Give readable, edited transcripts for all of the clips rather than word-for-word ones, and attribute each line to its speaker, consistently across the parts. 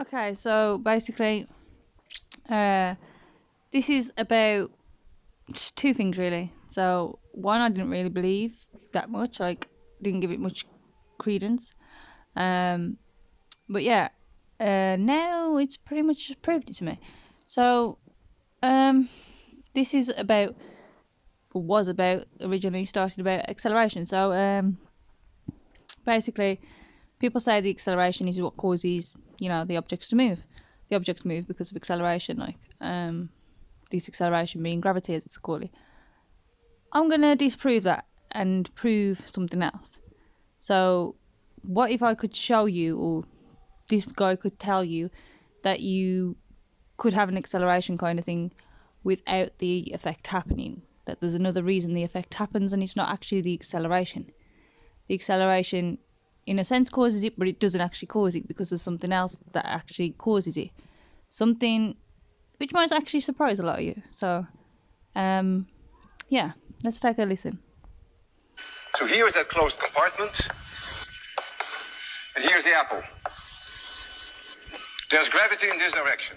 Speaker 1: Okay, so basically, this is about just two things really. So one, I didn't really believe that much, like didn't give it much credence. But yeah, now it's pretty much just proved it to me. So this is about, or was about, originally started about acceleration. So basically, people say the acceleration is what causes, the objects to move. The objects move because of acceleration, like this acceleration being gravity, as it's called. I'm gonna disprove that and prove something else. So, what if I could show you, or this guy could tell you, that you could have an acceleration kind of thing without the effect happening? That there's another reason the effect happens, and it's not actually the acceleration. The acceleration, in a sense, causes it, but it doesn't actually cause it because there's something else that actually causes it. Something which might actually surprise a lot of you. So, yeah, let's take a listen.
Speaker 2: So here is that closed compartment, and here's the apple. There's gravity in this direction.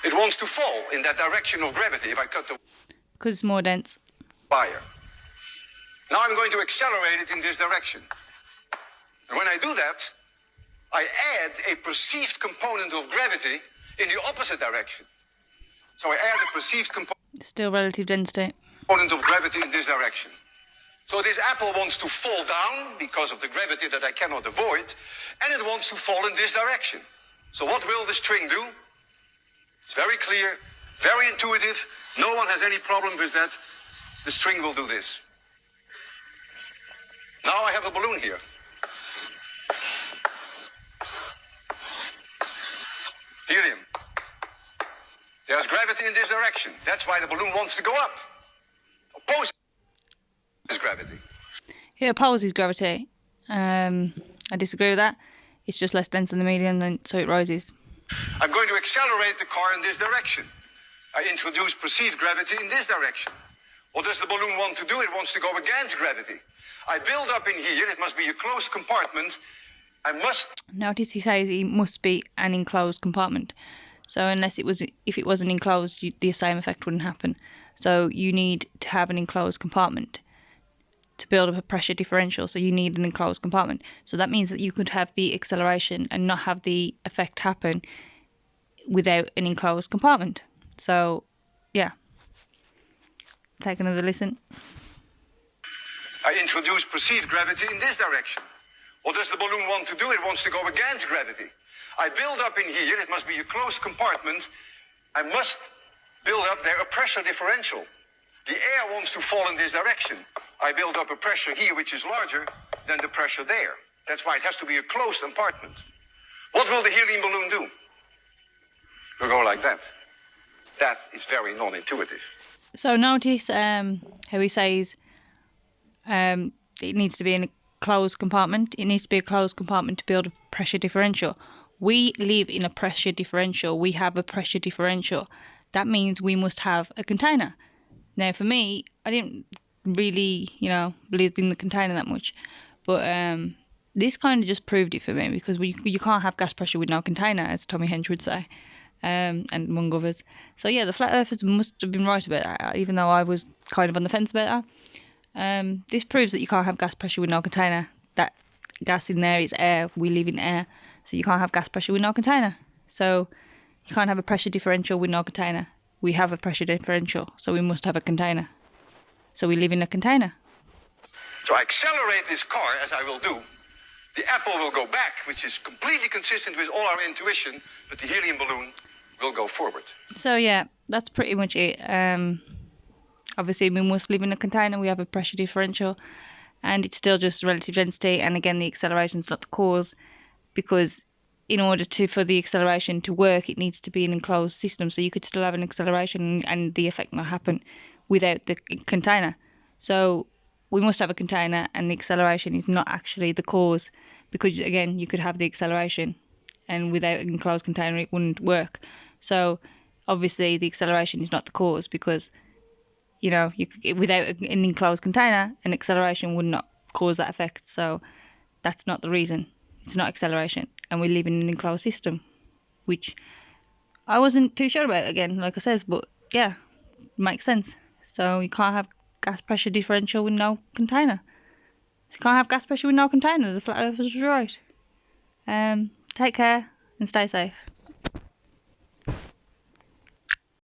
Speaker 2: It wants to fall in that direction of gravity if I cut the
Speaker 1: Because it's more dense.
Speaker 2: wire. Now I'm going to accelerate it in this direction. And when I do that, I add a perceived component of gravity in the opposite direction. So I add a perceived
Speaker 1: Still relative density.
Speaker 2: component of gravity in this direction. So this apple wants to fall down because of the gravity that I cannot avoid, and it wants to fall in this direction. So what will the string do? It's very clear, very intuitive. No one has any problem with that. The string will do this. Now I have a balloon here. Helium. There's gravity in this direction. That's why the balloon wants to go up. Opposes gravity.
Speaker 1: It opposes gravity. I disagree with that. It's just less dense than the medium, and so it rises.
Speaker 2: I'm going to accelerate the car in this direction. I introduce perceived gravity in this direction. What does the balloon want to do? It wants to go against gravity. I build up in here. It must be a closed compartment. I must...
Speaker 1: Notice he says it must be an enclosed compartment. So if it wasn't enclosed, the same effect wouldn't happen. So you need to have an enclosed compartment to build up a pressure differential. So you need an enclosed compartment. So that means that you could have the acceleration and not have the effect happen without an enclosed compartment. So, yeah. Take another listen.
Speaker 2: I introduce perceived gravity in this direction. What does the balloon want to do? It wants to go against gravity. I build up in here. It must be a closed compartment. I must build up there a pressure differential. The air wants to fall in this direction. I build up a pressure here which is larger than the pressure there. That's why it has to be a closed compartment. What will the helium balloon do? It will go like that. That is very non-intuitive.
Speaker 1: So notice how he says it needs to be in a closed compartment. It needs to be a closed compartment to build a pressure differential. We live in a pressure differential. We have a pressure differential. That means we must have a container. Now, for me, I didn't really, believe in the container that much. But this kind of just proved it for me, because you can't have gas pressure with no container, as Tommy Hench would say, and among others. So, yeah, the flat earthers must have been right about that, even though I was kind of on the fence about that. This proves that you can't have gas pressure with no container. That gas in there is air. We live in air. So you can't have gas pressure with no container. So you can't have a pressure differential with no container. We have a pressure differential, so we must have a container. So we live in a container.
Speaker 2: So I accelerate this car, as I will do. The apple will go back, which is completely consistent with all our intuition, but the helium balloon will go forward.
Speaker 1: So yeah, that's pretty much it. Obviously, we must live in a container. We have a pressure differential, and it's still just relative density. And again, the acceleration is not the cause, because in order for the acceleration to work, it needs to be an enclosed system. So you could still have an acceleration and the effect not happen without the container. So we must have a container, and the acceleration is not actually the cause, because again, you could have the acceleration and without an enclosed container it wouldn't work. So obviously the acceleration is not the cause, because without an enclosed container, an acceleration would not cause that effect. So that's not the reason. It's not acceleration. and we live in an enclosed system, which I wasn't too sure about, again, like I says, but yeah, makes sense. So you can't have gas pressure differential with no container. You can't have gas pressure with no container. The flat earthers was right. Take care and stay safe.